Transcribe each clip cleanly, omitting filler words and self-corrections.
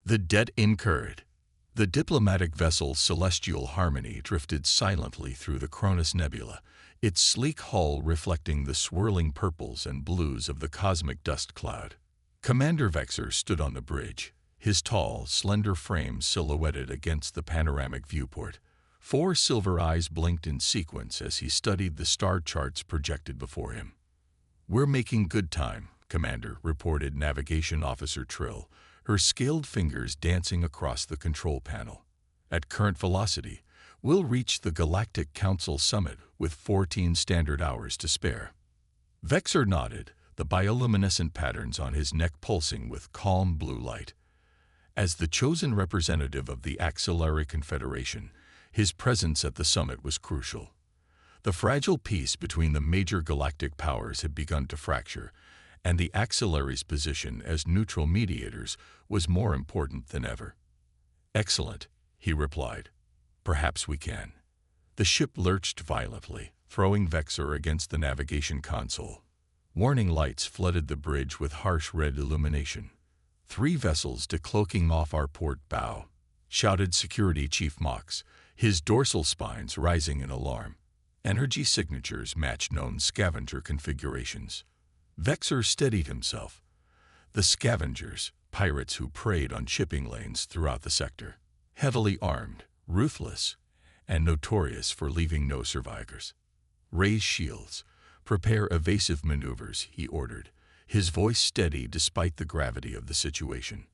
The debt incurred. The diplomatic vessel Celestial Harmony drifted silently through the Cronus Nebula, its sleek hull reflecting the swirling purples and blues of the cosmic dust cloud. Commander Vexor stood on the bridge, his tall, slender frame silhouetted against the panoramic viewport. 4 silver eyes blinked in sequence as he studied the star charts projected before him. "We're making good time," Commander, reported Navigation Officer Trill, her scaled fingers dancing across the control panel. "At current velocity, we'll reach the Galactic Council summit with 14 standard hours to spare." Vexor nodded, the bioluminescent patterns on his neck pulsing with calm blue light. As the chosen representative of the Axillary Confederation, his presence at the summit was crucial. The fragile peace between the major galactic powers had begun to fracture, and the Axillary's position as neutral mediators was more important than ever. "Excellent," he replied. "Perhaps we can." The ship lurched violently, throwing Vexor against the navigation console. Warning lights flooded the bridge with harsh red illumination. "3 vessels decloaking off our port bow," shouted Security Chief Mox, his dorsal spines rising in alarm. Energy signatures matched known scavenger configurations. Vexor steadied himself. The scavengers, pirates who preyed on shipping lanes throughout the sector. Heavily armed, ruthless, and notorious for leaving no survivors. "Raise shields. Prepare evasive maneuvers," he ordered, his voice steady despite the gravity of the situation.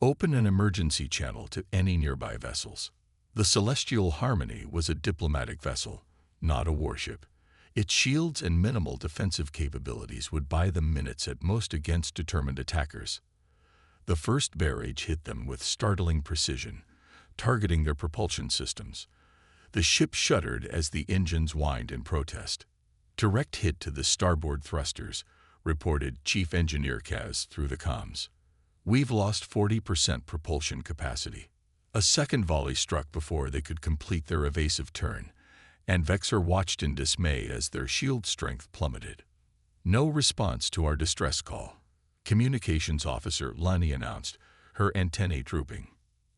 "Open an emergency channel to any nearby vessels." The Celestial Harmony was a diplomatic vessel, not a warship. Its shields and minimal defensive capabilities would buy them minutes at most against determined attackers. The first barrage hit them with startling precision, targeting their propulsion systems. The ship shuddered as the engines whined in protest. "Direct hit to the starboard thrusters," reported Chief Engineer Kaz through the comms. "We've lost 40% propulsion capacity." A second volley struck before they could complete their evasive turn, and Vexor watched in dismay as their shield strength plummeted. "No response to our distress call," Communications Officer Lani announced, her antennae drooping.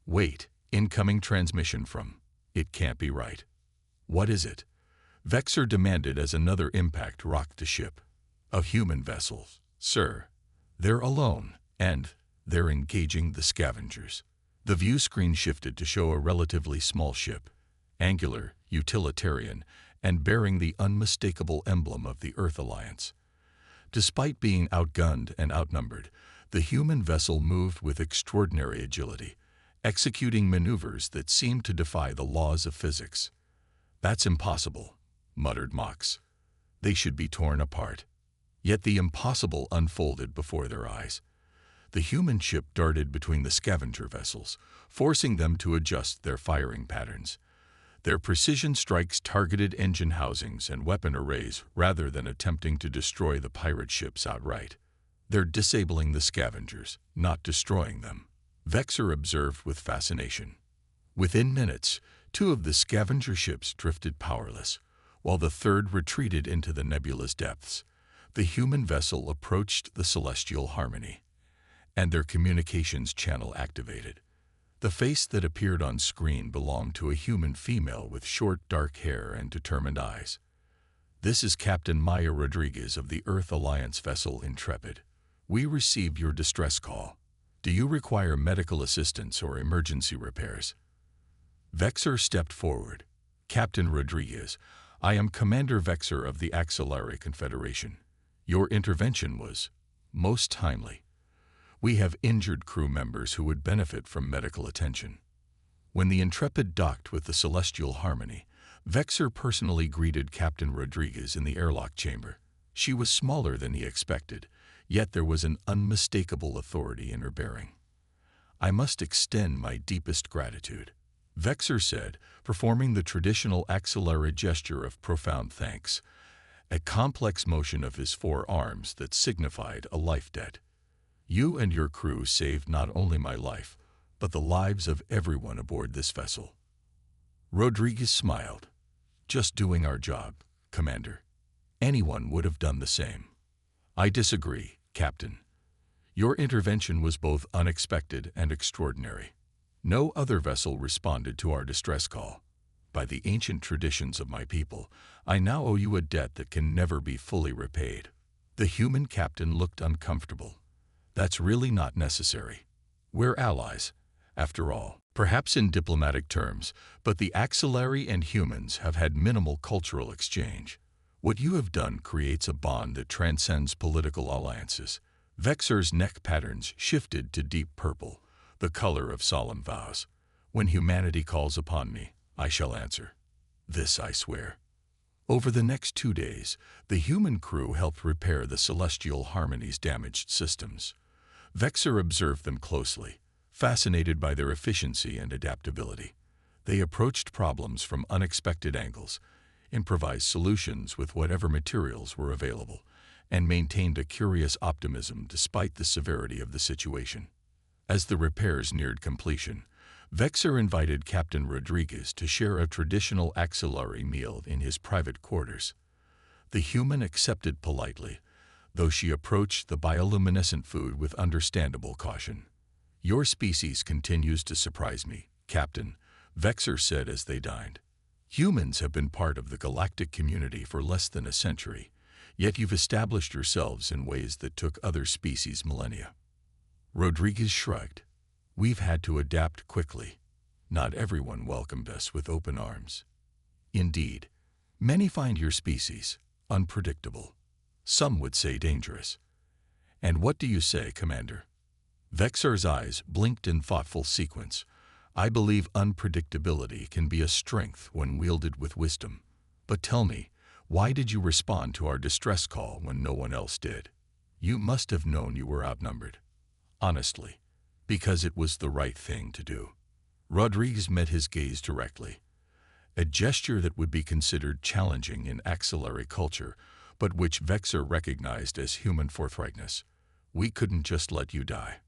"Wait, incoming transmission from..." "It can't be right." "What is it?" Vexor demanded as another impact rocked the ship. "A human vessel, sir. They're alone, and they're engaging the scavengers." The view screen shifted to show a relatively small ship, angular, utilitarian, and bearing the unmistakable emblem of the Earth Alliance. Despite being outgunned and outnumbered, the human vessel moved with extraordinary agility, executing maneuvers that seemed to defy the laws of physics. "That's impossible," muttered Mox. "They should be torn apart." Yet the impossible unfolded before their eyes. The human ship darted between the scavenger vessels, forcing them to adjust their firing patterns. Their precision strikes targeted engine housings and weapon arrays rather than attempting to destroy the pirate ships outright. "They're disabling the scavengers, not destroying them," Vexor observed with fascination. Within minutes, 2 of the scavenger ships drifted powerless, while the third retreated into the nebula's depths. The human vessel approached the Celestial Harmony, and their communications channel activated. The face that appeared on screen belonged to a human female with short dark hair and determined eyes. "This is Captain Maya Rodriguez of the Earth Alliance vessel Intrepid. We received your distress call. Do you require medical assistance or emergency repairs?" Vexor stepped forward. "Captain Rodriguez, I am Commander Vexor of the Axillary Confederation. Your intervention was most timely. We have injured crew members who would benefit from medical attention." When the Intrepid docked with the Celestial Harmony, Vexor personally greeted Captain Rodriguez in the airlock chamber. She was smaller than he expected, yet there was an unmistakable authority in her bearing. "I must extend my deepest gratitude," Vexor said, performing the traditional axillary gesture of profound thanks, a complex motion of his 4 arms that signified a life debt. "You and your crew saved not only my life, but the lives of everyone aboard this vessel." Rodriguez smiled. "Just doing our job, Commander. Anyone would have done the same." "I disagree, Captain. Your intervention was both unexpected and extraordinary. No other vessel responded to our distress call. By the ancient traditions of my people, I now owe you a debt that can never be fully repaid." The human captain looked uncomfortable. "That's really not necessary. We're allies, after all, perhaps in diplomatic terms, but the Axillary and humans have had minimal cultural exchange. What you have done creates a bond that transcends political alliances." Vexor's neck patterns shifted to deep purple, the color of solemn vows. "When humanity calls upon me, I shall answer. This I swear." Over the next 2 days, the human crew helped repair the Celestial Harmony's damaged systems. Vexor observed them closely, fascinated by their efficiency and adaptability. They approached problems from unexpected angles, improvised solutions with whatever materials were available, and maintained a curious optimism despite the severity of the situation. As the repairs neared completion, Vexor invited Captain Rodriguez to share a traditional axillary meal in his private quarters. The human accepted politely, though she approached the bioluminescent food with understandable caution. "Your species continues to surprise me, Captain," Vexor said as they dined. "Humans have been part of the galactic community for less than a century, yet you've established yourselves in ways that took other species millennia." Rodriguez shrugged. "We've had to adapt quickly. Not everyone welcomed us with open arms. Indeed, many find your species unpredictable. Some would say dangerous. And what do you say, Commander?" Vexor's eyes blinked in thoughtful sequence. "I believe unpredictability can be a strength when wielded with wisdom. But tell me, why did you respond to our distress call when no one else did? You must have known you were outnumbered." "Honestly, because it was the right thing to do." Rodriguez met his gaze directly, a gesture that would be considered challenging in axillary culture, but which Vexor recognized as human forthrightness. "We couldn't just let you die."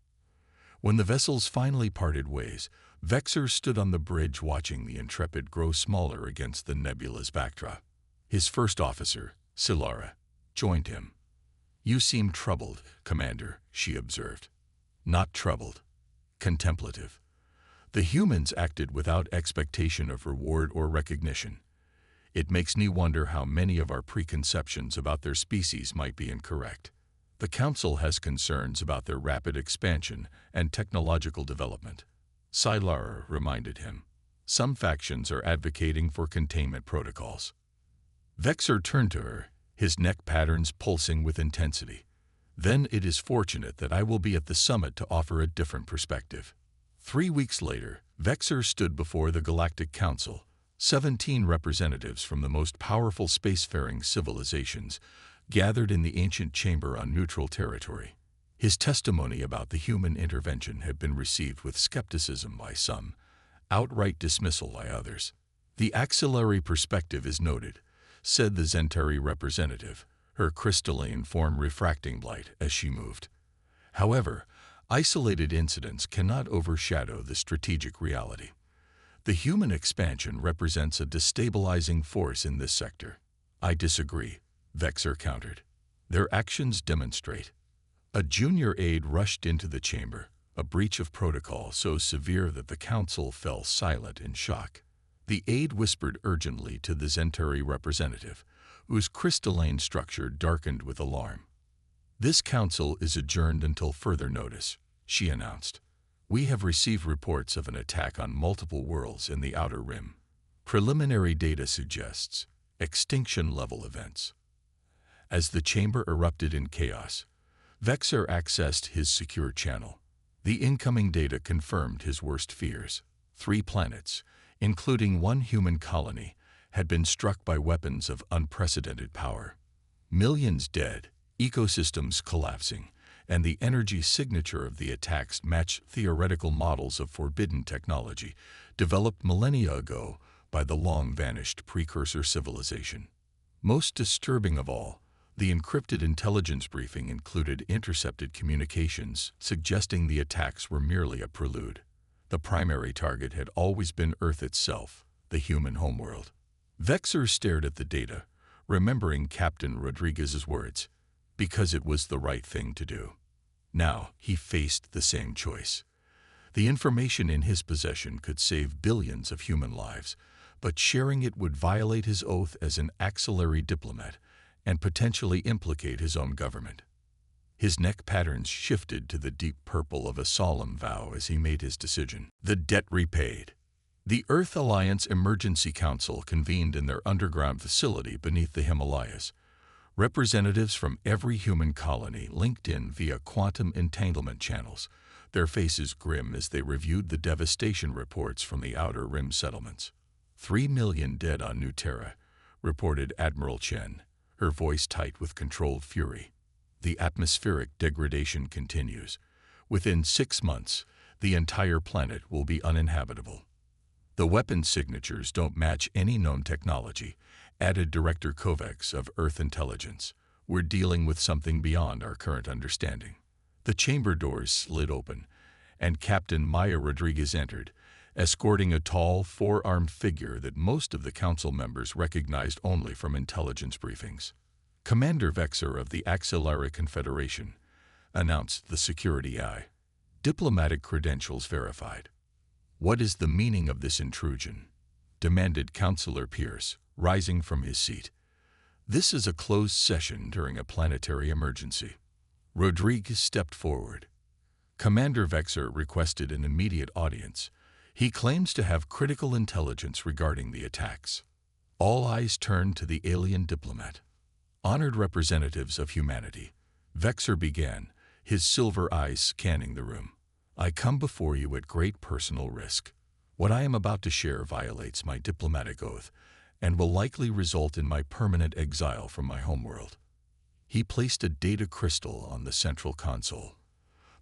When the vessels finally parted ways, Vexor stood on the bridge watching the Intrepid grow smaller against the nebula's backdrop. His first officer, Silara, joined him. "You seem troubled, Commander," she observed. "Not troubled. Contemplative." The humans acted without expectation of reward or recognition. It makes me wonder how many of our preconceptions about their species might be incorrect. The Council has concerns about their rapid expansion and technological development. Silara reminded him. Some factions are advocating for containment protocols. Vexor turned to her, his neck patterns pulsing with intensity. "Then it is fortunate that I will be at the summit to offer a different perspective." 3 weeks later, Vexor stood before the Galactic Council, 17 representatives from the most powerful spacefaring civilizations gathered in the ancient chamber on neutral territory. His testimony about the human intervention had been received with skepticism by some, outright dismissal by others. "The axillary perspective is noted," said the Zentari representative, her crystalline form refracting light as she moved. "However, isolated incidents cannot overshadow the strategic reality. The human expansion represents a destabilizing force in this sector." "I disagree," Vexor countered. "Their actions demonstrate." A junior aide rushed into the chamber, a breach of protocol so severe that the council fell silent in shock. The aide whispered urgently to the Zentari representative, whose crystalline structure darkened with alarm. "This council is adjourned until further notice," she announced. "We have received reports of an attack on multiple worlds in the Outer Rim. Preliminary data suggests extinction-level events." As the chamber erupted in chaos, Vexor accessed his secure channel. The incoming data confirmed his worst fears. 3 planets, including 1 human colony, had been struck by weapons of unprecedented power. Millions dead, ecosystems collapsing, and the energy signature of the attacks matched theoretical models of forbidden technology developed millennia ago by the long-vanished precursor civilization. Most disturbing of all, the encrypted intelligence briefing included intercepted communications suggesting the attacks were merely a prelude. The primary target had always been Earth itself, the human homeworld. Vexor stared at the data, remembering Captain Rodriguez's words, "because it was the right thing to do." Now he faced the same choice. The information in his possession could save billions of human lives, but sharing it would violate his oath as an axillary diplomat and potentially implicate his own government. His neck patterns shifted to the deep purple of a solemn vow as he made his decision. The debt repaid. The Earth Alliance Emergency Council convened in their underground facility beneath the Himalayas. Representatives from every human colony linked in via quantum entanglement channels, their faces grim as they reviewed the devastation reports from the Outer Rim settlements. 3 million dead on New Terra, reported Admiral Chen, her voice tight with controlled fury. The atmospheric degradation continues. Within 6 months, the entire planet will be uninhabitable. The weapon signatures don't match any known technology, added Director Kovacs of Earth Intelligence. We're dealing with something beyond our current understanding. The chamber doors slid open, and Captain Maya Rodriguez entered, escorting a tall, four-armed figure that most of the council members recognized only from intelligence briefings. Commander Vexer of the Axillary Confederation, announced the security eye. Diplomatic credentials verified. What is the meaning of this intrusion? Demanded Councillor Pierce, rising from his seat. This is a closed session during a planetary emergency. Rodriguez stepped forward. Commander Vexer requested an immediate audience. He claims to have critical intelligence regarding the attacks. All eyes turned to the alien diplomat. Honored representatives of humanity, Vexer began, his silver eyes scanning the room. I come before you at great personal risk. What I am about to share violates my diplomatic oath and will likely result in my permanent exile from my homeworld. He placed a data crystal on the central console.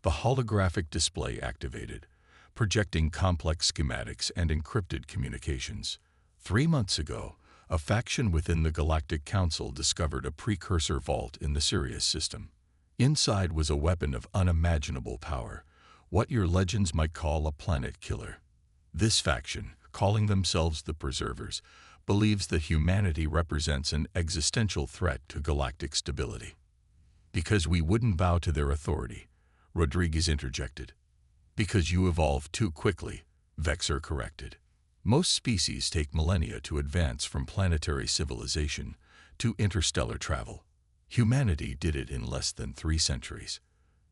The holographic display activated, projecting complex schematics and encrypted communications. 3 months ago, a faction within the Galactic Council discovered a precursor vault in the Sirius system. Inside was a weapon of unimaginable power, what your legends might call a planet killer. This faction, calling themselves the Preservers, believes that humanity represents an existential threat to galactic stability. Because we wouldn't bow to their authority, Rodriguez interjected. Because you evolved too quickly, Vexer corrected. Most species take millennia to advance from planetary civilization to interstellar travel. Humanity did it in less than 3 centuries.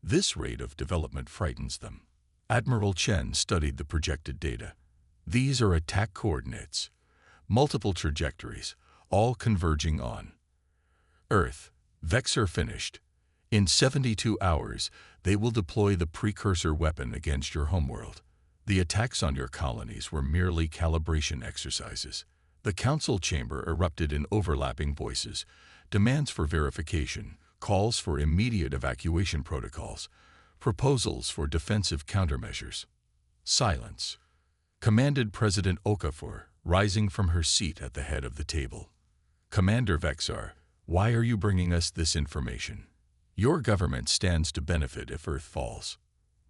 This rate of development frightens them. Admiral Chen studied the projected data. These are attack coordinates, multiple trajectories, all converging on Earth. Vexer finished. In 72 hours, they will deploy the precursor weapon against your homeworld. The attacks on your colonies were merely calibration exercises. The council chamber erupted in overlapping voices, demands for verification, calls for immediate evacuation protocols, proposals for defensive countermeasures. Silence. Commanded President Okafor, rising from her seat at the head of the table. Commander Vexar, why are you bringing us this information? Your government stands to benefit if Earth falls.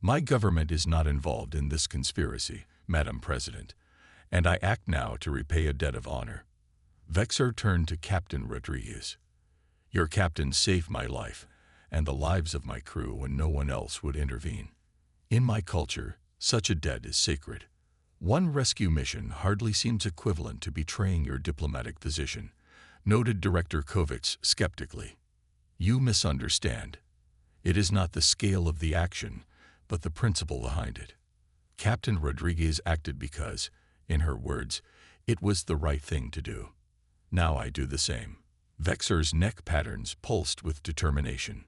My government is not involved in this conspiracy, Madam President, and I act now to repay a debt of honor. Vexer turned to Captain Rodriguez. Your captain saved my life and the lives of my crew when no one else would intervene. In my culture, such a debt is sacred. One rescue mission hardly seems equivalent to betraying your diplomatic position, noted Director Kovacs skeptically. You misunderstand. It is not the scale of the action, but the principle behind it. Captain Rodriguez acted because, in her words, it was the right thing to do. Now I do the same. Vexer's neck patterns pulsed with determination.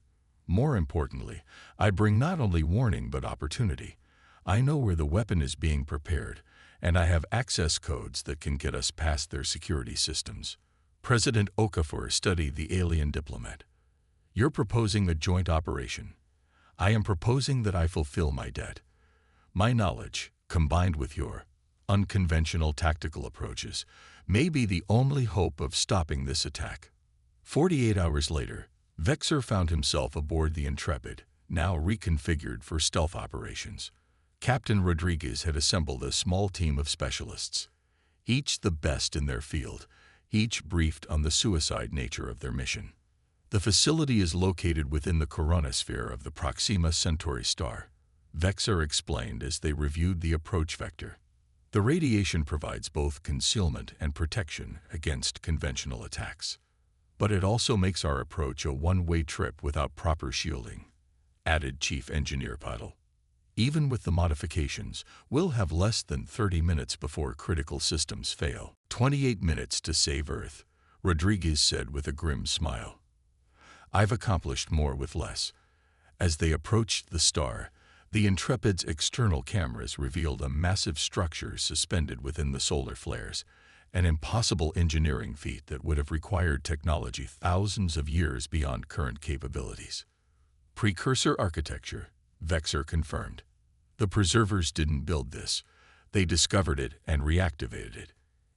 More importantly, I bring not only warning but opportunity. I know where the weapon is being prepared, and I have access codes that can get us past their security systems. President Okafor studied the alien diplomat. You're proposing a joint operation. I am proposing that I fulfill my debt. My knowledge, combined with your unconventional tactical approaches, may be the only hope of stopping this attack. 48 hours later, Vexer found himself aboard the Intrepid, now reconfigured for stealth operations. Captain Rodriguez had assembled a small team of specialists, each the best in their field, each briefed on the suicide nature of their mission. The facility is located within the coronosphere of the Proxima Centauri star, Vexer explained as they reviewed the approach vector. The radiation provides both concealment and protection against conventional attacks. But it also makes our approach a one-way trip without proper shielding, added Chief Engineer Patel. Even with the modifications, we'll have less than 30 minutes before critical systems fail. 28 minutes to save Earth, Rodriguez said with a grim smile. I've accomplished more with less. As they approached the star, the Intrepid's external cameras revealed a massive structure suspended within the solar flares, an impossible engineering feat that would have required technology thousands of years beyond current capabilities. Precursor architecture, Vexer confirmed. The preservers didn't build this. They discovered it and reactivated it.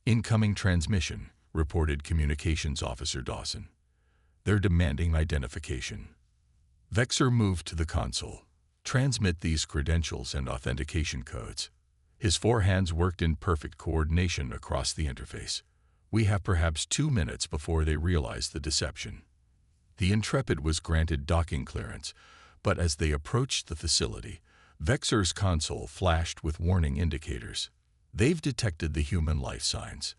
Incoming transmission, reported Communications Officer Dawson. They're demanding identification. Vexer moved to the console. Transmit these credentials and authentication codes. His four hands worked in perfect coordination across the interface. We have perhaps 2 minutes before they realize the deception. The Intrepid was granted docking clearance, but as they approached the facility, Vexer's console flashed with warning indicators. They've detected the human life signs.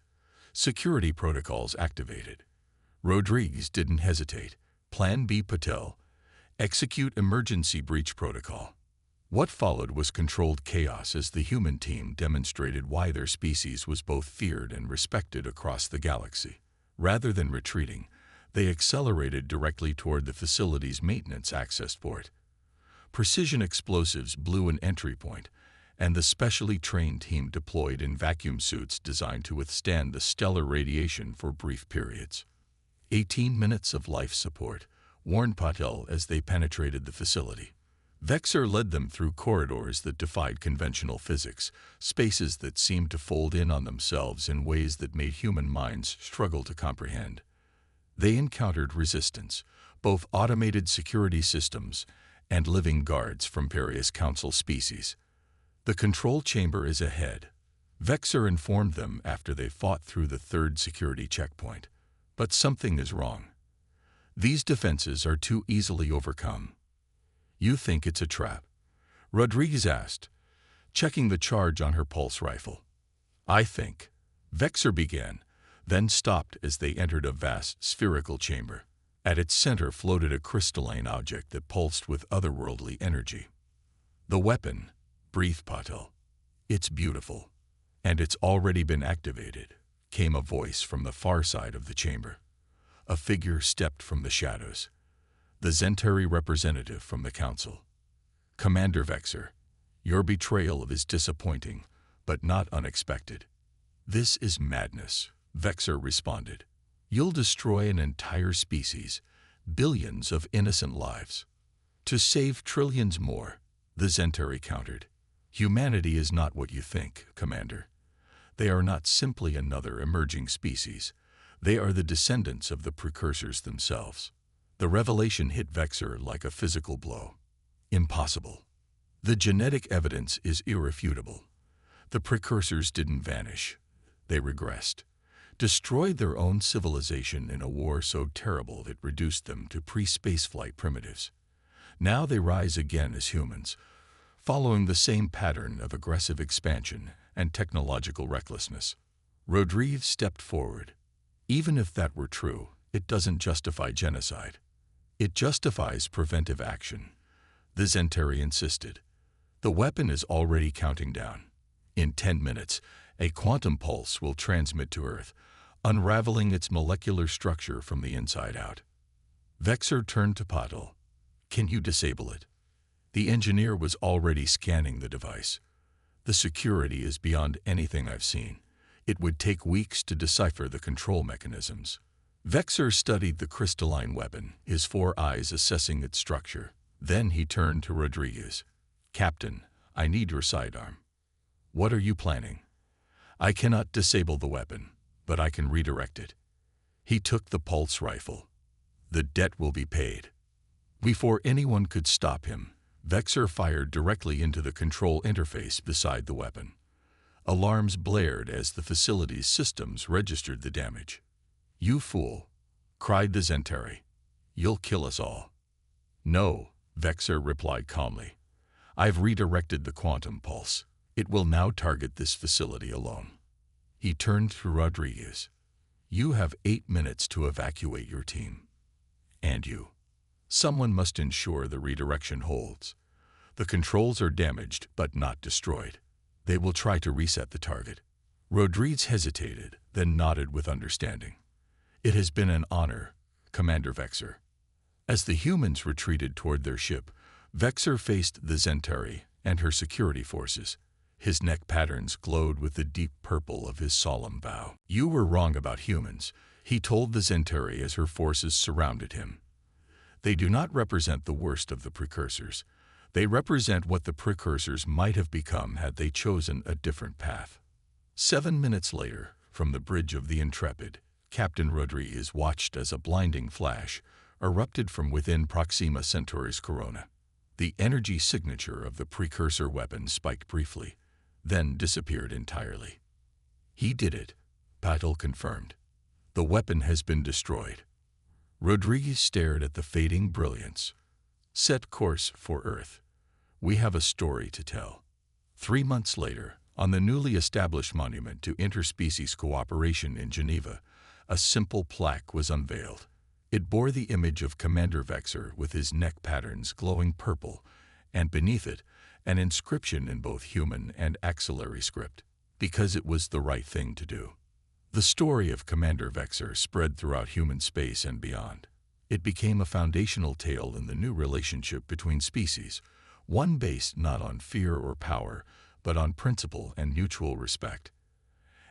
Security protocols activated. Rodriguez didn't hesitate. Plan B Patel. Execute emergency breach protocol. What followed was controlled chaos as the human team demonstrated why their species was both feared and respected across the galaxy. Rather than retreating, they accelerated directly toward the facility's maintenance access port. Precision explosives blew an entry point, and the specially trained team deployed in vacuum suits designed to withstand the stellar radiation for brief periods. 18 minutes of life support, warned Patel as they penetrated the facility. Vexer led them through corridors that defied conventional physics, spaces that seemed to fold in on themselves in ways that made human minds struggle to comprehend. They encountered resistance, both automated security systems and living guards from various council species. The control chamber is ahead, Vexer informed them after they fought through the third security checkpoint. But something is wrong. These defenses are too easily overcome. You think it's a trap? Rodriguez asked, checking the charge on her pulse rifle. I think. Vexer began, then stopped as they entered a vast spherical chamber. At its center floated a crystalline object that pulsed with otherworldly energy. The weapon, breathed Patel. It's beautiful. And it's already been activated, came a voice from the far side of the chamber. A figure stepped from the shadows. The Centauri representative from the council. Commander Vexer, your betrayal is disappointing, but not unexpected. This is madness, Vexer responded. You'll destroy an entire species, billions of innocent lives. To save trillions more, the Centauri countered. Humanity is not what you think, Commander. They are not simply another emerging species. They are the descendants of the precursors themselves. The revelation hit Vexer like a physical blow. Impossible. The genetic evidence is irrefutable. The precursors didn't vanish. They regressed, destroyed their own civilization in a war so terrible it reduced them to pre-spaceflight primitives. Now they rise again as humans, following the same pattern of aggressive expansion and technological recklessness. Rodriguez stepped forward. Even if that were true, it doesn't justify genocide. It justifies preventive action. The Centauri insisted. The weapon is already counting down. In 10 minutes, a quantum pulse will transmit to Earth, unraveling its molecular structure from the inside out. Vexer turned to Patel. Can you disable it? The engineer was already scanning the device. The security is beyond anything I've seen. It would take weeks to decipher the control mechanisms. Vexer studied the crystalline weapon, his 4 eyes assessing its structure. Then he turned to Rodriguez. Captain, I need your sidearm. What are you planning? I cannot disable the weapon, but I can redirect it. He took the pulse rifle. The debt will be paid. Before anyone could stop him, Vexer fired directly into the control interface beside the weapon. Alarms blared as the facility's systems registered the damage. You fool, cried the Centauri. You'll kill us all." "No," Vexor replied calmly. "I've redirected the quantum pulse. It will now target this facility alone." He turned to Rodriguez. "You have 8 minutes to evacuate your team. And you. Someone must ensure the redirection holds. The controls are damaged but not destroyed. They will try to reset the target." Rodriguez hesitated, then nodded with understanding. "It has been an honor, Commander Vexor." As the humans retreated toward their ship, Vexor faced the Zentari and her security forces. His neck patterns glowed with the deep purple of his solemn vow. "You were wrong about humans," he told the Zentari as her forces surrounded him. "They do not represent the worst of the precursors. They represent what the precursors might have become had they chosen a different path." 7 minutes later, from the bridge of the Intrepid, Captain Rodriguez watched as a blinding flash erupted from within Proxima Centauri's corona. The energy signature of the precursor weapon spiked briefly, then disappeared entirely. "He did it," Patel confirmed. "The weapon has been destroyed." Rodriguez stared at the fading brilliance. "Set course for Earth. We have a story to tell." 3 months later, on the newly established Monument to Interspecies Cooperation in Geneva, a simple plaque was unveiled. It bore the image of Commander Vexor with his neck patterns glowing purple, and beneath it, an inscription in both human and axillary script, "Because it was the right thing to do." The story of Commander Vexor spread throughout human space and beyond. It became a foundational tale in the new relationship between species, one based not on fear or power, but on principle and mutual respect.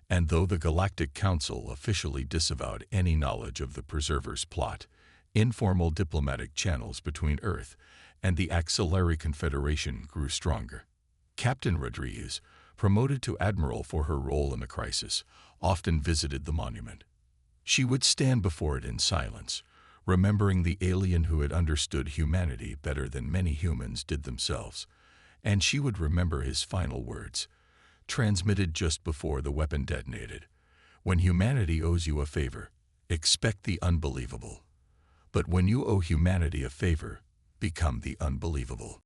And though the Galactic Council officially disavowed any knowledge of the Preserver's plot, informal diplomatic channels between Earth and the Axillary Confederation grew stronger. Captain Rodriguez, promoted to admiral for her role in the crisis, often visited the monument. She would stand before it in silence, remembering the alien who had understood humanity better than many humans did themselves, and she would remember his final words, transmitted just before the weapon detonated. "When humanity owes you a favor, expect the unbelievable. But when you owe humanity a favor, become the unbelievable."